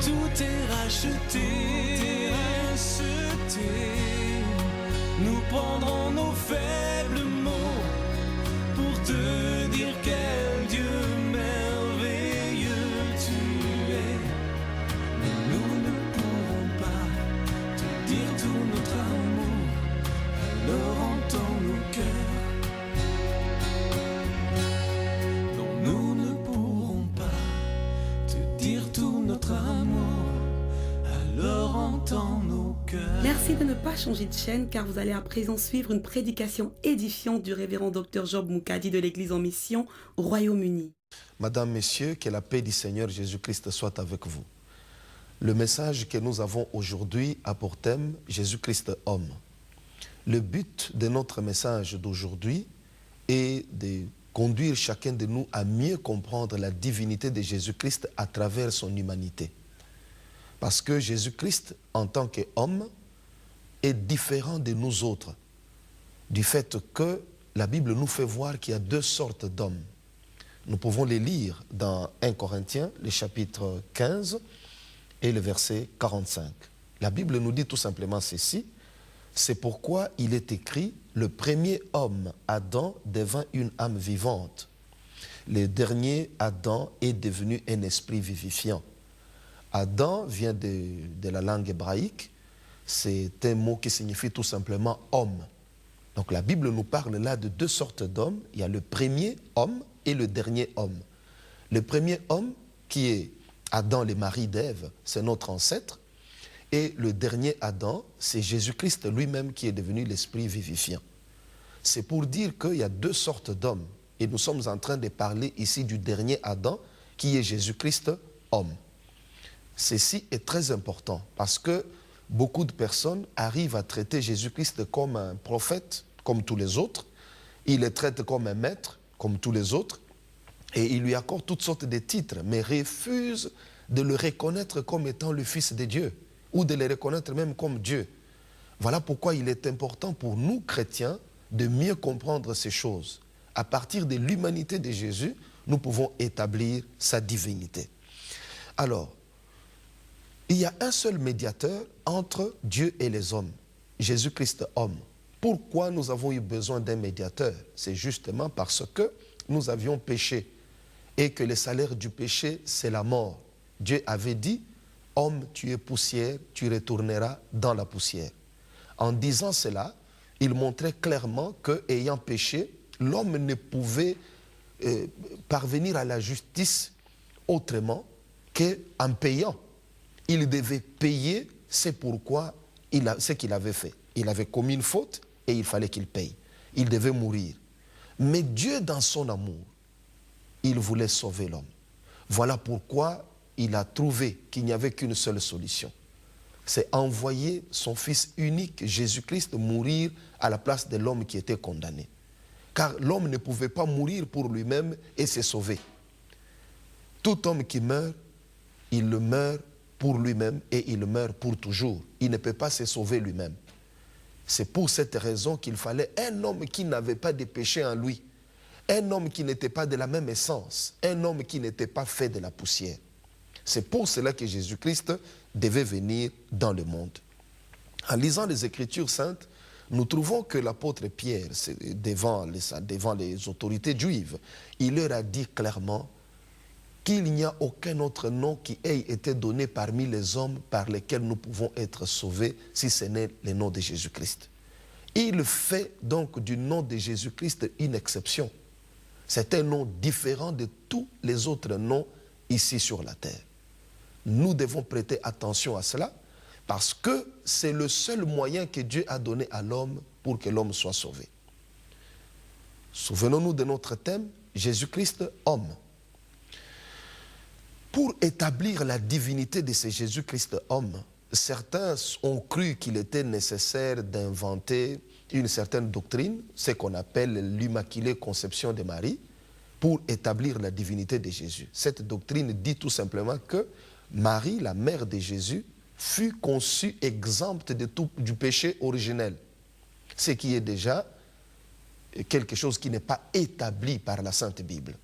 Tout est racheté. Nous prendrons nos faibles mots pour te dire quel Dieu merveilleux tu es. Mais nous ne pourrons pas te dire tout notre amour, alors entends nos cœurs. Non, nous ne pourrons pas te dire tout notre amour, alors entends nos cœurs. Merci de ne pas changer de chaîne car vous allez à présent suivre une prédication édifiante du révérend Dr Job Moukadi de l'Église en mission au Royaume-Uni. Madame, Messieurs, que la paix du Seigneur Jésus-Christ soit avec vous. Le message que nous avons aujourd'hui a pour thème Jésus-Christ homme. Le but de notre message d'aujourd'hui est de conduire chacun de nous à mieux comprendre la divinité de Jésus-Christ à travers son humanité. Parce que Jésus-Christ, en tant qu'homme, est différent de nous autres, du fait que la Bible nous fait voir qu'il y a deux sortes d'hommes. Nous pouvons les lire dans 1 Corinthiens, le chapitre 15 et le verset 45. La Bible nous dit tout simplement ceci: c'est pourquoi il est écrit, le premier homme, Adam, devint une âme vivante. Le dernier Adam est devenu un esprit vivifiant. Adam vient de la langue hébraïque, c'est un mot qui signifie tout simplement homme. Donc la Bible nous parle là de deux sortes d'hommes. Il y a le premier homme et le dernier homme. Le premier homme, qui est Adam, le mari d'Ève, c'est notre ancêtre. Et le dernier Adam, c'est Jésus-Christ lui-même qui est devenu l'esprit vivifiant. C'est pour dire qu'il y a deux sortes d'hommes. Et nous sommes en train de parler ici du dernier Adam, qui est Jésus-Christ homme. Ceci est très important parce que beaucoup de personnes arrivent à traiter Jésus-Christ comme un prophète, comme tous les autres. Ils le traitent comme un maître, comme tous les autres. Et ils lui accordent toutes sortes de titres, mais refusent de le reconnaître comme étant le Fils de Dieu, ou de le reconnaître même comme Dieu. Voilà pourquoi il est important pour nous, chrétiens, de mieux comprendre ces choses. À partir de l'humanité de Jésus, nous pouvons établir sa divinité. Alors, il y a un seul médiateur entre Dieu et les hommes, Jésus-Christ homme. Pourquoi nous avons eu besoin d'un médiateur? C'est justement parce que nous avions péché et que le salaire du péché, c'est la mort. Dieu avait dit, homme, tu es poussière, tu retourneras dans la poussière. En disant cela, il montrait clairement qu'ayant péché, l'homme ne pouvait parvenir à la justice autrement qu'en payant. Il devait payer, c'est pourquoi ce qu'il avait fait. Il avait commis une faute et il fallait qu'il paye. Il devait mourir. Mais Dieu, dans son amour, il voulait sauver l'homme. Voilà pourquoi il a trouvé qu'il n'y avait qu'une seule solution. C'est envoyer son Fils unique, Jésus-Christ, mourir à la place de l'homme qui était condamné. Car l'homme ne pouvait pas mourir pour lui-même et se sauver. Tout homme qui meurt, il le meurt pour lui-même et il meurt pour toujours. Il ne peut pas se sauver lui-même. C'est pour cette raison qu'il fallait un homme qui n'avait pas de péché en lui, un homme qui n'était pas de la même essence, un homme qui n'était pas fait de la poussière. C'est pour cela que Jésus-Christ devait venir dans le monde. En lisant les Écritures saintes, nous trouvons que l'apôtre Pierre, devant les autorités juives, il leur a dit clairement qu'il n'y a aucun autre nom qui ait été donné parmi les hommes par lesquels nous pouvons être sauvés si ce n'est le nom de Jésus-Christ. Il fait donc du nom de Jésus-Christ une exception. C'est un nom différent de tous les autres noms ici sur la terre. Nous devons prêter attention à cela parce que c'est le seul moyen que Dieu a donné à l'homme pour que l'homme soit sauvé. Souvenons-nous de notre thème, Jésus-Christ homme. Pour établir la divinité de ce Jésus-Christ homme, certains ont cru qu'il était nécessaire d'inventer une certaine doctrine, ce qu'on appelle l'Immaculée Conception de Marie, pour établir la divinité de Jésus. Cette doctrine dit tout simplement que Marie, la mère de Jésus, fut conçue exempte du péché originel, ce qui est déjà quelque chose qui n'est pas établi par la Sainte Bible.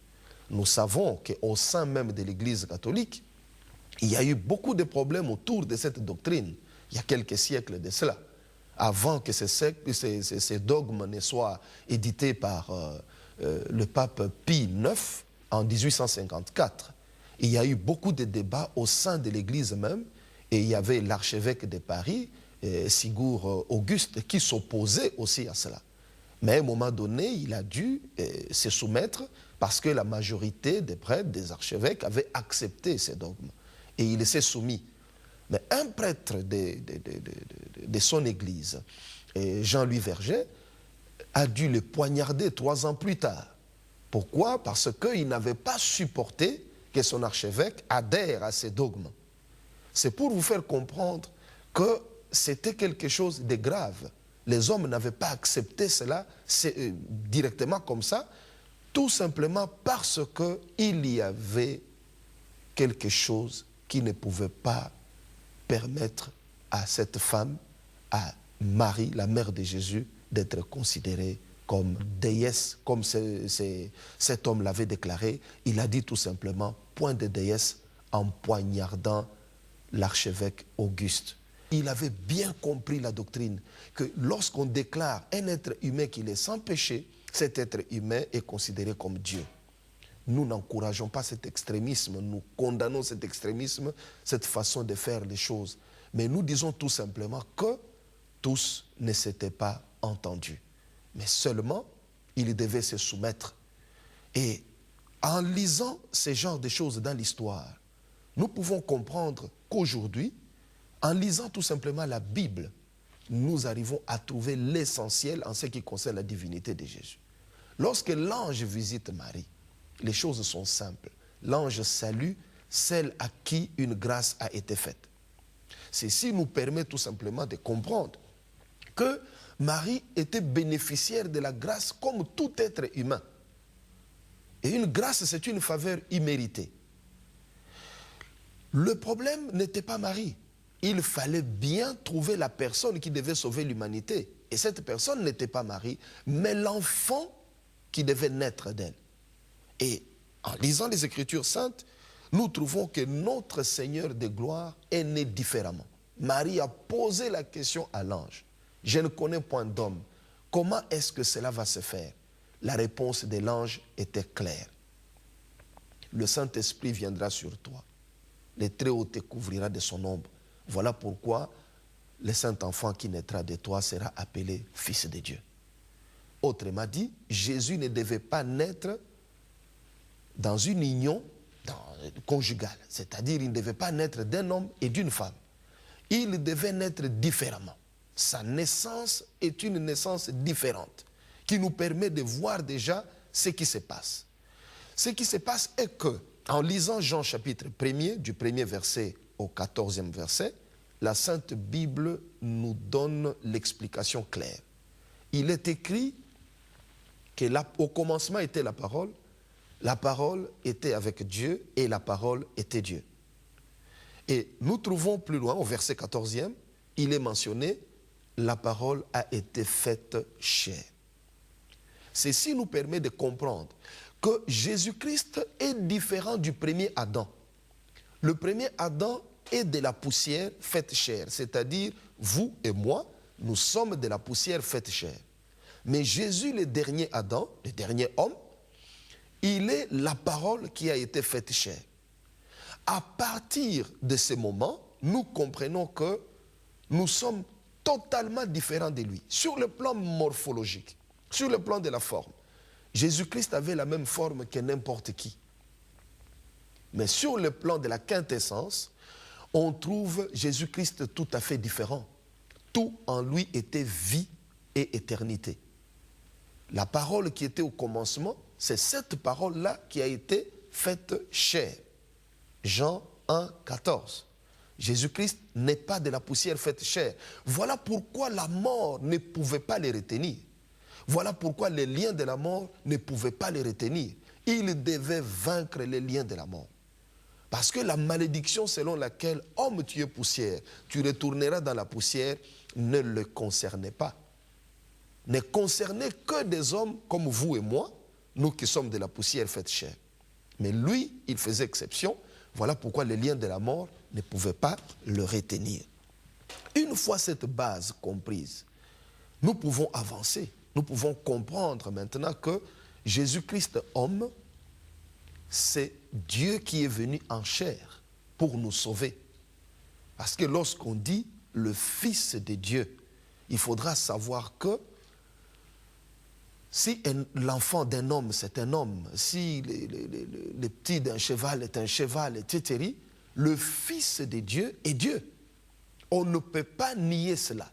Nous savons qu'au sein même de l'Église catholique, Il y a eu beaucoup de problèmes autour de cette doctrine, il y a quelques siècles de cela, avant que ces dogmes ne soient édités par le pape Pie IX en 1854. Il y a eu beaucoup de débats au sein de l'Église même, et il y avait l'archevêque de Paris, Sigour Auguste, qui s'opposait aussi à cela. Mais à un moment donné, il a dû se soumettre parce que la majorité des prêtres, des archevêques avaient accepté ces dogmes. Et il s'est soumis. Mais un prêtre de son église, Jean-Louis Verger, a dû le poignarder 3 ans plus tard. Pourquoi? Parce qu'il n'avait pas supporté que son archevêque adhère à ces dogmes. C'est pour vous faire comprendre que c'était quelque chose de grave. Les hommes n'avaient pas accepté cela directement comme ça, tout simplement parce qu'il y avait quelque chose qui ne pouvait pas permettre à cette femme, à Marie, la mère de Jésus, d'être considérée comme déesse, comme cet homme l'avait déclaré. Il a dit tout simplement, point de déesse, en poignardant l'archevêque Auguste. Il avait bien compris la doctrine, que lorsqu'on déclare un être humain qu'il est sans péché, cet être humain est considéré comme Dieu. Nous n'encourageons pas cet extrémisme, nous condamnons cet extrémisme, cette façon de faire les choses. Mais nous disons tout simplement que tous ne s'étaient pas entendus. Mais seulement, ils devaient se soumettre. Et en lisant ce genre de choses dans l'histoire, nous pouvons comprendre qu'aujourd'hui, en lisant tout simplement la Bible, nous arrivons à trouver l'essentiel en ce qui concerne la divinité de Jésus. Lorsque l'ange visite Marie, les choses sont simples. L'ange salue celle à qui une grâce a été faite. Ceci nous permet tout simplement de comprendre que Marie était bénéficiaire de la grâce comme tout être humain. Et une grâce, c'est une faveur imméritée. Le problème n'était pas Marie. Il fallait bien trouver la personne qui devait sauver l'humanité. Et cette personne n'était pas Marie, mais l'enfant qui devait naître d'elle. Et en lisant les Écritures saintes, nous trouvons que notre Seigneur de gloire est né différemment. Marie a posé la question à l'ange. Je ne connais point d'homme. Comment est-ce que cela va se faire? La réponse de l'ange était claire. Le Saint-Esprit viendra sur toi. Le Très-Haut te couvrira de son ombre. Voilà pourquoi le Saint-Enfant qui naîtra de toi sera appelé Fils de Dieu. Autrement dit, Jésus ne devait pas naître dans une union conjugale. C'est-à-dire, il ne devait pas naître d'un homme et d'une femme. Il devait naître différemment. Sa naissance est une naissance différente qui nous permet de voir déjà ce qui se passe. Ce qui se passe est que, en lisant Jean chapitre 1er, du 1er verset au 14e verset, la Sainte Bible nous donne l'explication claire. Il est écrit qu'au commencement était la parole était avec Dieu et la parole était Dieu. Et nous trouvons plus loin, au verset 14e, il est mentionné, la parole a été faite chair. Ceci nous permet de comprendre que Jésus-Christ est différent du premier Adam. Le premier Adam est de la poussière faite chair, c'est-à-dire vous et moi, nous sommes de la poussière faite chair. Mais Jésus, le dernier Adam, le dernier homme, il est la parole qui a été faite chair. À partir de ce moment, nous comprenons que nous sommes totalement différents de lui. Sur le plan morphologique, sur le plan de la forme, Jésus-Christ avait la même forme que n'importe qui. Mais sur le plan de la quintessence, on trouve Jésus-Christ tout à fait différent. Tout en lui était vie et éternité. La parole qui était au commencement, c'est cette parole-là qui a été faite chair. Jean 1, 14. Jésus-Christ n'est pas de la poussière faite chair. Voilà pourquoi la mort ne pouvait pas les retenir. Voilà pourquoi les liens de la mort ne pouvaient pas les retenir. Il devait vaincre les liens de la mort. Parce que la malédiction selon laquelle « Homme, tu es poussière, tu retourneras dans la poussière » ne le concernait pas. Ne concernait que des hommes comme vous et moi, nous qui sommes de la poussière faite chair. Mais lui, il faisait exception Voilà pourquoi les liens de la mort ne pouvaient pas le retenir. Une fois cette base comprise, nous pouvons avancer. Nous pouvons comprendre maintenant que Jésus-Christ homme, c'est Dieu qui est venu en chair pour nous sauver. Parce que lorsqu'on dit le Fils de Dieu, il faudra savoir que si l'enfant d'un homme, c'est un homme, si le petit d'un cheval est un cheval, etc., le Fils de Dieu est Dieu. On ne peut pas nier cela.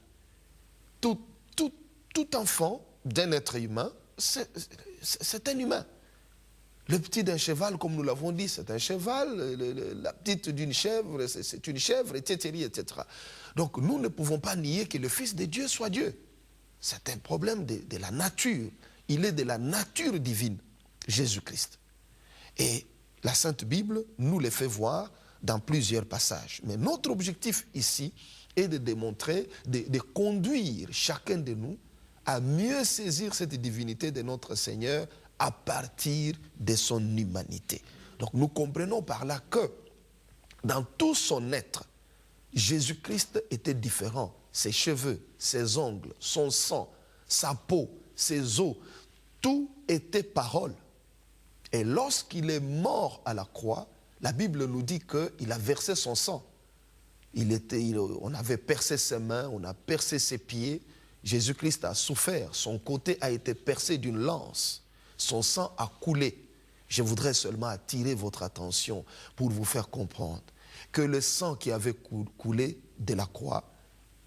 Tout enfant d'un être humain, c'est un humain. Le petit d'un cheval, comme nous l'avons dit, c'est un cheval. La petite d'une chèvre, c'est une chèvre, etc., etc. Donc nous ne pouvons pas nier que le Fils de Dieu soit Dieu. C'est un problème de la nature. Il est de la nature divine, Jésus-Christ. Et la Sainte Bible nous le fait voir dans plusieurs passages. Mais notre objectif ici est de démontrer, de conduire chacun de nous à mieux saisir cette divinité de notre Seigneur à partir de son humanité. Donc nous comprenons par là que dans tout son être, Jésus-Christ était différent. Ses cheveux, ses ongles, son sang, sa peau, ses os, tout était parole. Et lorsqu'il est mort à la croix, la Bible nous dit qu'il a versé son sang. On avait percé ses mains, on a percé ses pieds. Jésus-Christ a souffert, son côté a été percé d'une lance. Son sang a coulé. Je voudrais seulement attirer votre attention pour vous faire comprendre que le sang qui avait coulé de la croix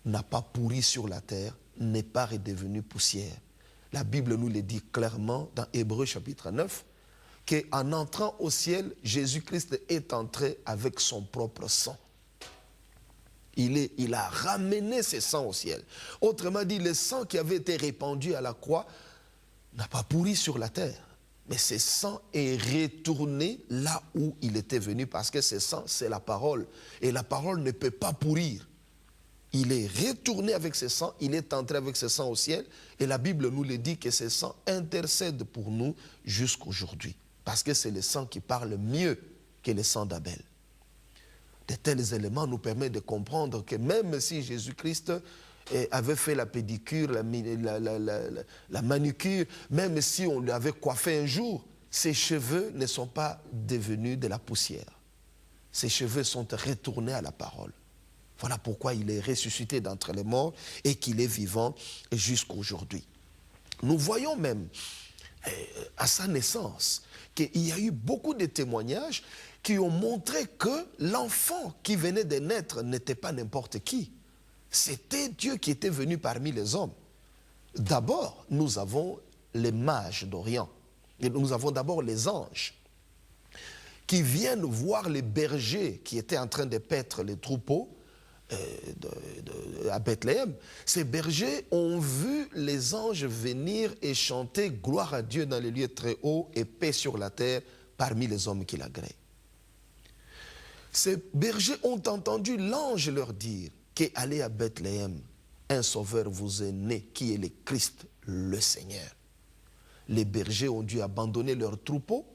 n'a pas pourri sur la terre, n'est pas redevenu poussière. La Bible nous le dit clairement dans Hébreux chapitre 9, qu'en entrant au ciel, Jésus-Christ est entré avec son propre sang. Il a ramené ses sangs au ciel. Autrement dit, le sang qui avait été répandu à la croix n'a pas pourri sur la terre. Mais ce sang est retourné là où il était venu, parce que ce sang, c'est la parole. Et la parole ne peut pas pourrir. Il est retourné avec ce sang, il est entré avec ce sang au ciel, et la Bible nous le dit que ce sang intercède pour nous jusqu'aujourd'hui. Parce que c'est le sang qui parle mieux que le sang d'Abel. De tels éléments nous permettent de comprendre que même si Jésus-Christ avait fait la pédicure, la manucure, même si on lui avait coiffé un jour, ses cheveux ne sont pas devenus de la poussière. Ses cheveux sont retournés à la parole. Voilà pourquoi il est ressuscité d'entre les morts et qu'il est vivant jusqu'aujourd'hui. Nous voyons même à sa naissance qu'il y a eu beaucoup de témoignages qui ont montré que l'enfant qui venait de naître n'était pas n'importe qui. C'était Dieu qui était venu parmi les hommes. D'abord, nous avons les mages d'Orient. Et nous avons d'abord les anges qui viennent voir les bergers qui étaient en train de paître les troupeaux à Bethléem. Ces bergers ont vu les anges venir et chanter gloire à Dieu dans les lieux très hauts et paix sur la terre parmi les hommes qui l'agréent. Ces bergers ont entendu l'ange leur dire qu'allez à Bethléem, un sauveur vous est né, qui est le Christ, le Seigneur. Les bergers ont dû abandonner leurs troupeaux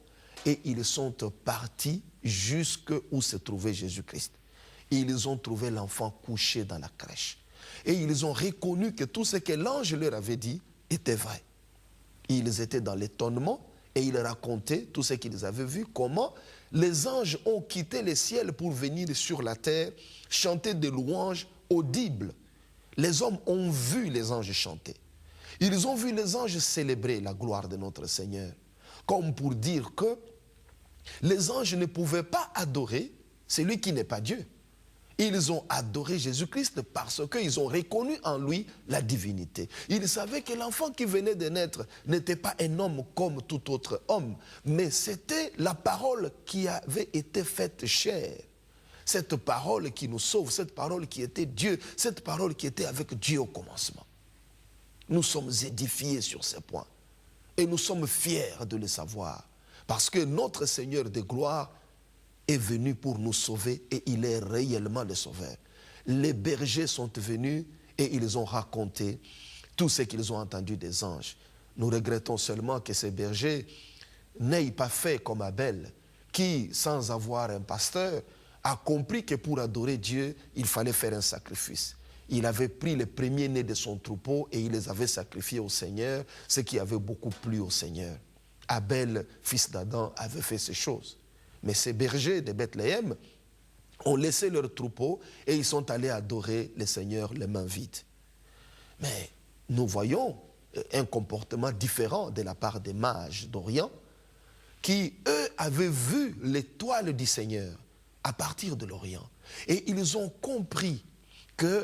et ils sont partis jusqu'où se trouvait Jésus-Christ. Ils ont trouvé l'enfant couché dans la crèche. Et ils ont reconnu que tout ce que l'ange leur avait dit était vrai. Ils étaient dans l'étonnement et ils racontaient tout ce qu'ils avaient vu, comment les anges ont quitté le ciel pour venir sur la terre, chanter des louanges audibles. Les hommes ont vu les anges chanter. Ils ont vu les anges célébrer la gloire de notre Seigneur, comme pour dire que les anges ne pouvaient pas adorer celui qui n'est pas Dieu. Ils ont adoré Jésus-Christ parce qu'ils ont reconnu en lui la divinité. Ils savaient que l'enfant qui venait de naître n'était pas un homme comme tout autre homme, mais c'était la parole qui avait été faite chair. Cette parole qui nous sauve, cette parole qui était Dieu, cette parole qui était avec Dieu au commencement. Nous sommes édifiés sur ces points et nous sommes fiers de le savoir parce que notre Seigneur de gloire est venu pour nous sauver et il est réellement le sauveur. Les bergers sont venus et ils ont raconté tout ce qu'ils ont entendu des anges. Nous regrettons seulement que ces bergers n'aient pas fait comme Abel, qui, sans avoir un pasteur, a compris que pour adorer Dieu, il fallait faire un sacrifice. Il avait pris les premiers-nés de son troupeau et il les avait sacrifiés au Seigneur, ce qui avait beaucoup plu au Seigneur. Abel, fils d'Adam, avait fait ces choses. Mais ces bergers de Bethléem ont laissé leur troupeau et ils sont allés adorer le Seigneur les mains vides. Mais nous voyons un comportement différent de la part des mages d'Orient qui, eux, avaient vu l'étoile du Seigneur à partir de l'Orient. Et ils ont compris qu'un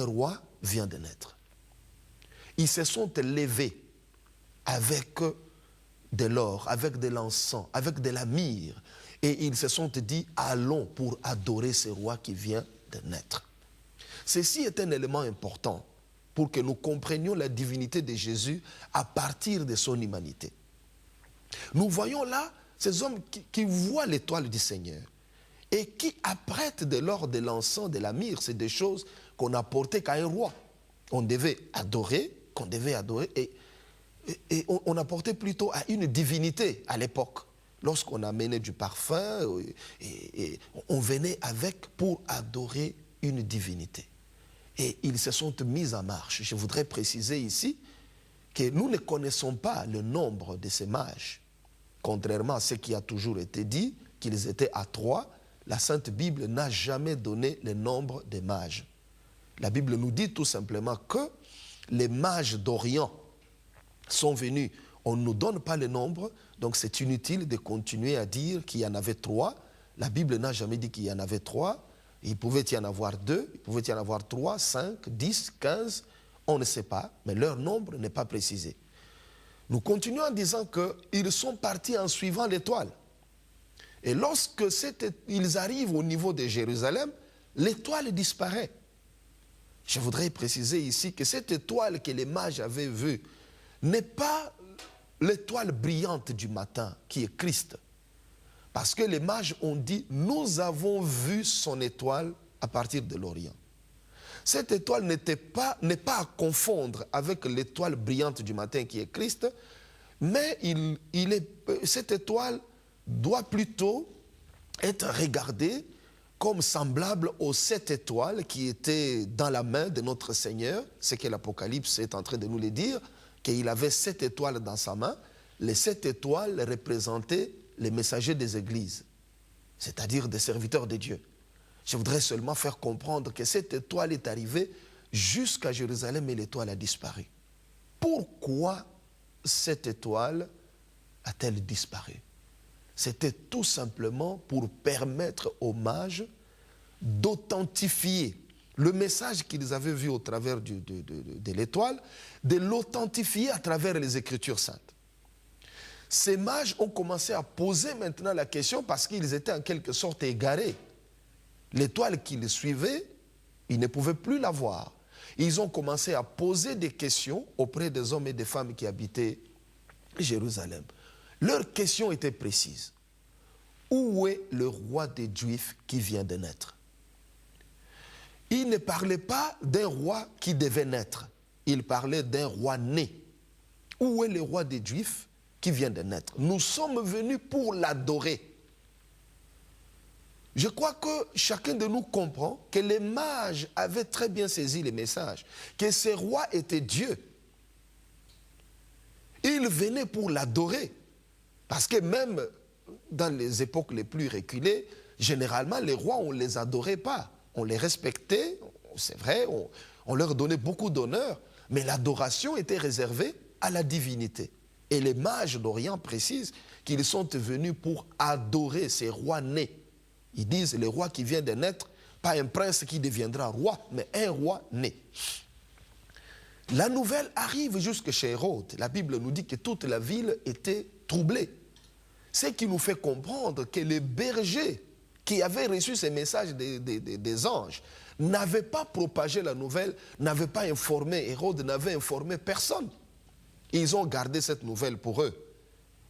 roi vient de naître. Ils se sont levés avec de l'or, avec de l'encens, avec de la myrrhe. Et ils se sont dit, allons pour adorer ce roi qui vient de naître. Ceci est un élément important pour que nous comprenions la divinité de Jésus à partir de son humanité. Nous voyons là ces hommes qui voient l'étoile du Seigneur et qui apprêtent de l'or, de l'encens, de la myrrhe. C'est des choses qu'on apportait qu'à un roi. On devait adorer, et on apportait plutôt à une divinité à l'époque. Lorsqu'on amenait du parfum, et on venait avec pour adorer une divinité. Et ils se sont mis en marche. Je voudrais préciser ici que nous ne connaissons pas le nombre de ces mages. Contrairement à ce qui a toujours été dit, qu'ils étaient à 3, la Sainte Bible n'a jamais donné le nombre des mages. La Bible nous dit tout simplement que les mages d'Orient sont venus. On ne nous donne pas le nombre, donc c'est inutile de continuer à dire qu'il y en avait 3. La Bible n'a jamais dit qu'il y en avait 3. Il pouvait y en avoir 2, il pouvait y en avoir 3, 5, 10, 15, on ne sait pas, mais leur nombre n'est pas précisé. Nous continuons en disant qu'ils sont partis en suivant l'étoile. Et lorsque ils arrivent au niveau de Jérusalem, l'étoile disparaît. Je voudrais préciser ici que cette étoile que les mages avaient vue n'est pas l'étoile brillante du matin qui est Christ. Parce que les mages ont dit, nous avons vu son étoile à partir de l'Orient. Cette étoile n'est pas à confondre avec l'étoile brillante du matin qui est Christ, mais cette étoile doit plutôt être regardée comme semblable aux 7 étoiles qui étaient dans la main de notre Seigneur. C'est que l'Apocalypse est en train de nous le dire, qu'il avait 7 étoiles dans sa main. Les 7 étoiles représentaient les messagers des églises, c'est-à-dire des serviteurs de Dieu. Je voudrais seulement faire comprendre que cette étoile est arrivée jusqu'à Jérusalem et l'étoile a disparu. Pourquoi cette étoile a-t-elle disparu? C'était tout simplement pour permettre aux mages d'authentifier le message qu'ils avaient vu au travers de l'étoile, de l'authentifier à travers les Écritures saintes. Ces mages ont commencé à poser maintenant la question parce qu'ils étaient en quelque sorte égarés. L'étoile qu'ils suivaient, ils ne pouvaient plus la voir. Ils ont commencé à poser des questions auprès des hommes et des femmes qui habitaient Jérusalem. Leurs questions étaient précises. Où est le roi des Juifs qui vient de naître? Ils ne parlaient pas d'un roi qui devait naître. Ils parlaient d'un roi né. Où est le roi des Juifs qui vient de naître? Nous sommes venus pour l'adorer. Je crois que chacun de nous comprend que les mages avaient très bien saisi le message, que ce roi était Dieu. Ils venaient pour l'adorer. Parce que même dans les époques les plus reculées, généralement, les rois, on ne les adorait pas. On les respectait, c'est vrai, on leur donnait beaucoup d'honneur, mais l'adoration était réservée à la divinité. Et les mages d'Orient précisent qu'ils sont venus pour adorer ces rois nés. Ils disent le roi qui vient de naître, pas un prince qui deviendra roi, mais un roi né. La nouvelle arrive jusque chez Hérode. La Bible nous dit que toute la ville était troublée. Ce qui nous fait comprendre que les bergers qui avaient reçu ces messages des anges n'avaient pas propagé la nouvelle, n'avaient pas informé, Hérode n'avait informé personne. Ils ont gardé cette nouvelle pour eux.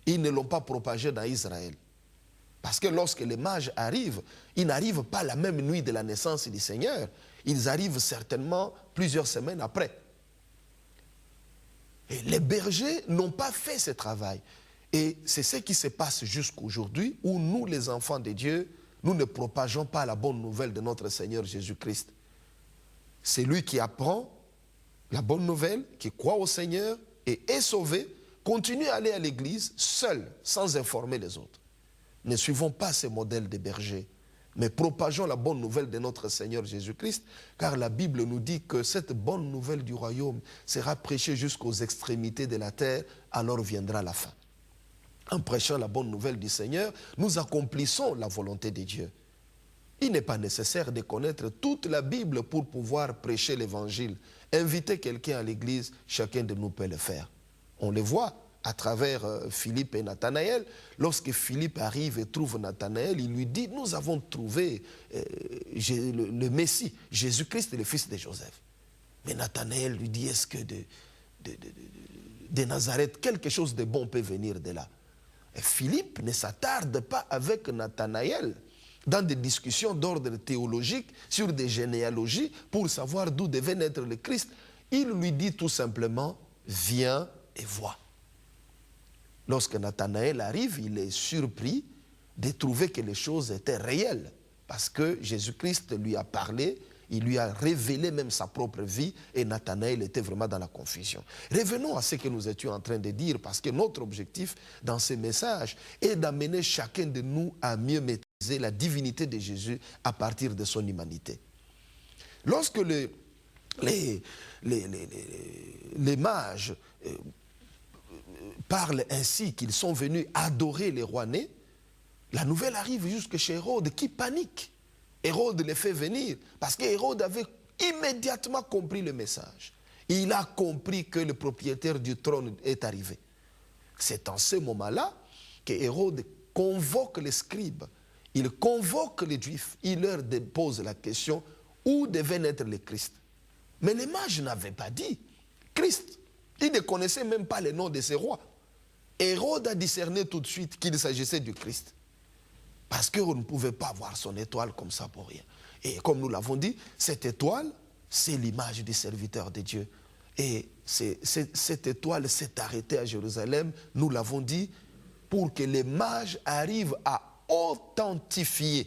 Ils ne l'ont pas propagée dans Israël. Parce que lorsque les mages arrivent, ils n'arrivent pas la même nuit de la naissance du Seigneur. Ils arrivent certainement plusieurs semaines après. Et les bergers n'ont pas fait ce travail. Et c'est ce qui se passe jusqu'aujourd'hui, où nous, les enfants de Dieu, nous ne propageons pas la bonne nouvelle de notre Seigneur Jésus-Christ. C'est lui qui apprend la bonne nouvelle, qui croit au Seigneur et est sauvé, continue à aller à l'église seul, sans informer les autres. Ne suivons pas ces modèles de bergers, mais propageons la bonne nouvelle de notre Seigneur Jésus-Christ, car la Bible nous dit que cette bonne nouvelle du royaume sera prêchée jusqu'aux extrémités de la terre, alors viendra la fin. En prêchant la bonne nouvelle du Seigneur, nous accomplissons la volonté de Dieu. Il n'est pas nécessaire de connaître toute la Bible pour pouvoir prêcher l'évangile. Inviter quelqu'un à l'église, chacun de nous peut le faire. On le voit à travers Philippe et Nathanaël. Lorsque Philippe arrive et trouve Nathanaël, il lui dit, nous avons trouvé le Messie, Jésus-Christ, le fils de Joseph. Mais Nathanaël lui dit, est-ce que de Nazareth, quelque chose de bon peut venir de là? Et Philippe ne s'attarde pas avec Nathanaël dans des discussions d'ordre théologique sur des généalogies pour savoir d'où devait naître le Christ. Il lui dit tout simplement, viens et vois. Lorsque Nathanaël arrive, il est surpris de trouver que les choses étaient réelles, parce que Jésus-Christ lui a parlé, il lui a révélé même sa propre vie, et Nathanaël était vraiment dans la confusion. Revenons à ce que nous étions en train de dire, parce que notre objectif dans ces messages est d'amener chacun de nous à mieux maîtriser la divinité de Jésus à partir de son humanité. Lorsque les mages parlent ainsi qu'ils sont venus adorer les rois nés, la nouvelle arrive jusque chez Hérode qui panique. Hérode les fait venir parce qu'Hérode avait immédiatement compris le message. Il a compris que le propriétaire du trône est arrivé. C'est en ce moment-là que Hérode convoque les scribes, il convoque les Juifs, il leur pose la question où devait naître le Christ. Mais les mages n'avaient pas dit Christ. Ils ne connaissaient même pas le nom de ces rois. Hérode a discerné tout de suite qu'il s'agissait du Christ. Parce qu'on ne pouvait pas voir son étoile comme ça pour rien. Et comme nous l'avons dit, cette étoile, c'est l'image du serviteur de Dieu. Et cette étoile s'est arrêtée à Jérusalem, nous l'avons dit, pour que les mages arrivent à authentifier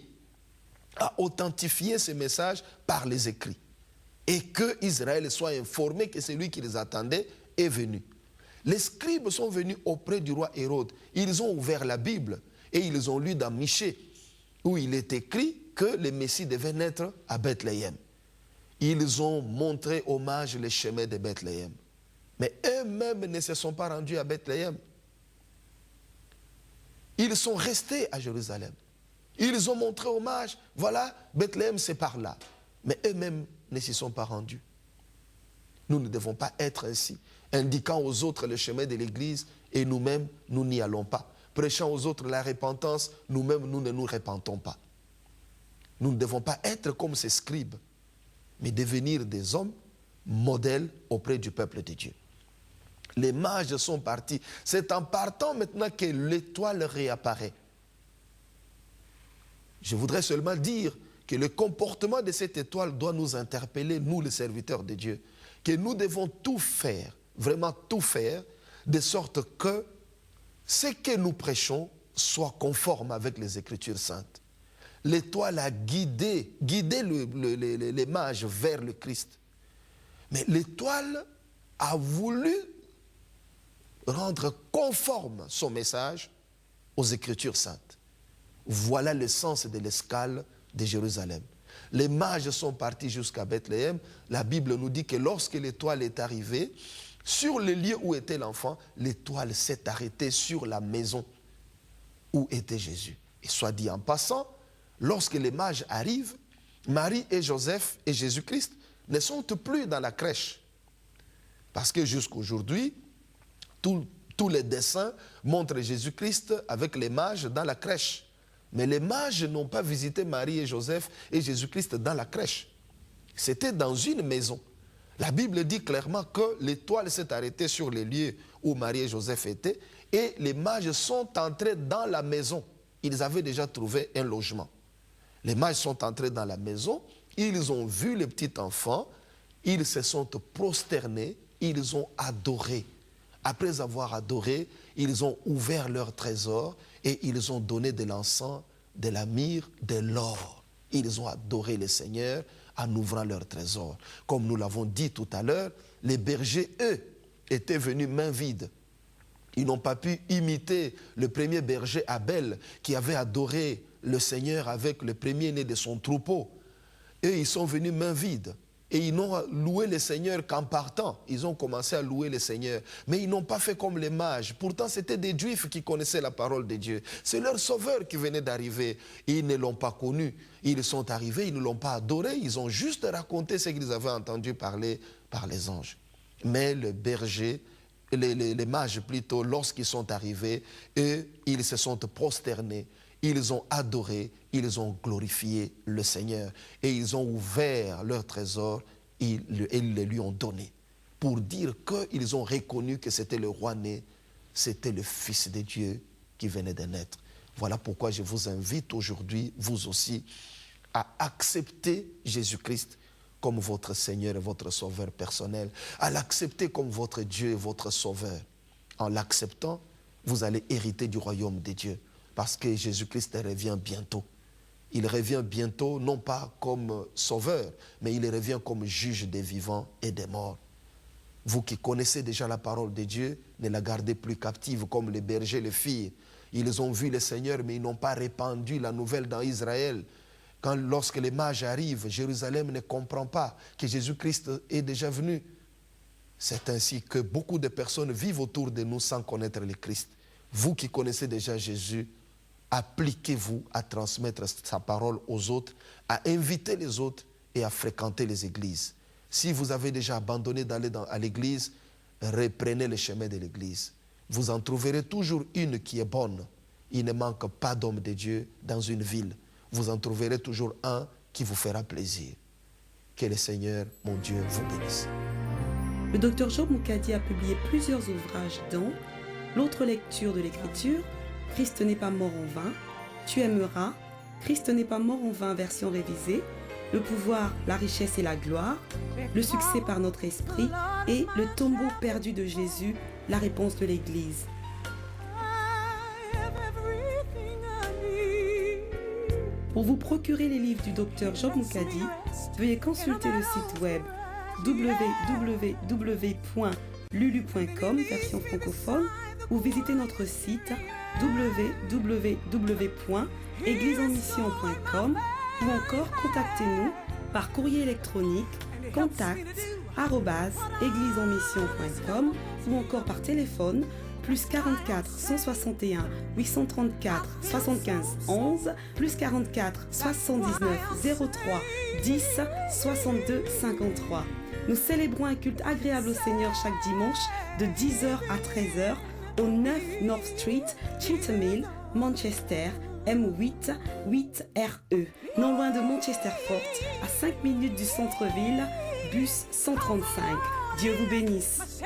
ce message par les écrits. Et que Israël soit informé que celui qui les attendait est venu. Les scribes sont venus auprès du roi Hérode. Ils ont ouvert la Bible. Et ils ont lu dans Michée, où il est écrit que le Messie devait naître à Bethléem. Ils ont montré aux mages les chemins de Bethléem. Mais eux-mêmes ne se sont pas rendus à Bethléem. Ils sont restés à Jérusalem. Ils ont montré aux mages, voilà, Bethléem c'est par là. Mais eux-mêmes ne s'y sont pas rendus. Nous ne devons pas être ainsi, indiquant aux autres le chemin de l'Église et nous-mêmes, nous n'y allons pas. Prêchant aux autres la repentance, nous-mêmes, nous ne nous repentons pas. Nous ne devons pas être comme ces scribes, mais devenir des hommes modèles auprès du peuple de Dieu. Les mages sont partis. C'est en partant maintenant que l'étoile réapparaît. Je voudrais seulement dire que le comportement de cette étoile doit nous interpeller, nous les serviteurs de Dieu, que nous devons tout faire, vraiment tout faire, de sorte que ce que nous prêchons soit conforme avec les Écritures saintes. L'étoile a guidé les mages vers le Christ. Mais l'étoile a voulu rendre conforme son message aux Écritures saintes. Voilà le sens de l'escale de Jérusalem. Les mages sont partis jusqu'à Bethléem. La Bible nous dit que lorsque l'étoile est arrivée, sur le lieu où était l'enfant, l'étoile s'est arrêtée sur la maison où était Jésus. Et soit dit en passant, lorsque les mages arrivent, Marie et Joseph et Jésus-Christ ne sont plus dans la crèche. Parce que jusqu'aujourd'hui, tous les dessins montrent Jésus-Christ avec les mages dans la crèche. Mais les mages n'ont pas visité Marie et Joseph et Jésus-Christ dans la crèche. C'était dans une maison. La Bible dit clairement que l'étoile s'est arrêtée sur les lieux où Marie et Joseph étaient et les mages sont entrés dans la maison. Ils avaient déjà trouvé un logement. Les mages sont entrés dans la maison, ils ont vu le petit enfant, ils se sont prosternés, ils ont adoré. Après avoir adoré, ils ont ouvert leur trésor et ils ont donné de l'encens, de la myrrhe, de l'or. Ils ont adoré le Seigneur en ouvrant leur trésor. Comme nous l'avons dit tout à l'heure, les bergers, eux, étaient venus main vide. Ils n'ont pas pu imiter le premier berger Abel qui avait adoré le Seigneur avec le premier-né de son troupeau. Eux, ils sont venus main vide. Et ils n'ont loué le Seigneur qu'en partant. Ils ont commencé à louer le Seigneur. Mais ils n'ont pas fait comme les mages. Pourtant, c'était des Juifs qui connaissaient la parole de Dieu. C'est leur sauveur qui venait d'arriver. Ils ne l'ont pas connu. Ils sont arrivés, ils ne l'ont pas adoré. Ils ont juste raconté ce qu'ils avaient entendu parler par les anges. Mais le berger, les mages plutôt, lorsqu'ils sont arrivés, eux, ils se sont prosternés. Ils ont adoré, ils ont glorifié le Seigneur et ils ont ouvert leur trésor et ils le lui ont donné pour dire qu'ils ont reconnu que c'était le roi né, c'était le Fils de Dieu qui venait de naître. Voilà pourquoi je vous invite aujourd'hui, vous aussi, à accepter Jésus-Christ comme votre Seigneur et votre Sauveur personnel, à l'accepter comme votre Dieu et votre Sauveur. En l'acceptant, vous allez hériter du royaume de Dieu. Parce que Jésus-Christ revient bientôt. Il revient bientôt, non pas comme sauveur, mais il revient comme juge des vivants et des morts. Vous qui connaissez déjà la parole de Dieu, ne la gardez plus captive comme les bergers le firent. Ils ont vu le Seigneur, mais ils n'ont pas répandu la nouvelle dans Israël. Lorsque les mages arrivent, Jérusalem ne comprend pas que Jésus-Christ est déjà venu. C'est ainsi que beaucoup de personnes vivent autour de nous sans connaître le Christ. Vous qui connaissez déjà Jésus, appliquez-vous à transmettre sa parole aux autres, à inviter les autres et à fréquenter les églises. Si vous avez déjà abandonné d'aller à l'église, reprenez le chemin de l'église. Vous en trouverez toujours une qui est bonne. Il ne manque pas d'homme de Dieu dans une ville. Vous en trouverez toujours un qui vous fera plaisir. Que le Seigneur, mon Dieu, vous bénisse. Le docteur Job Mukadi a publié plusieurs ouvrages dont L'autre lecture de l'Écriture, Christ n'est pas mort en vain, Tu aimeras, Christ n'est pas mort en vain version révisée, Le pouvoir, la richesse et la gloire, Le succès par notre esprit et Le tombeau perdu de Jésus, la réponse de l'Église. Pour vous procurer les livres du docteur Job Mukadi, veuillez consulter le site web www.lulu.com version francophone ou visiter notre site www.egliseenmission.com ou encore contactez-nous par courrier électronique contact@egliseenmission.com ou encore par téléphone plus 44 161 834 75 11 plus 44 79 03 10 62 53. Nous célébrons un culte agréable au Seigneur chaque dimanche de 10h à 13h au 9 North Street, Cheetham Hill, Manchester, M8 8RE, non loin de Manchester Fort, à 5 minutes du centre-ville, bus 135. Dieu vous bénisse.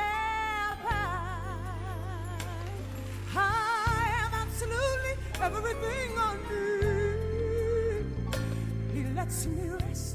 Everything I need, He lets me rest.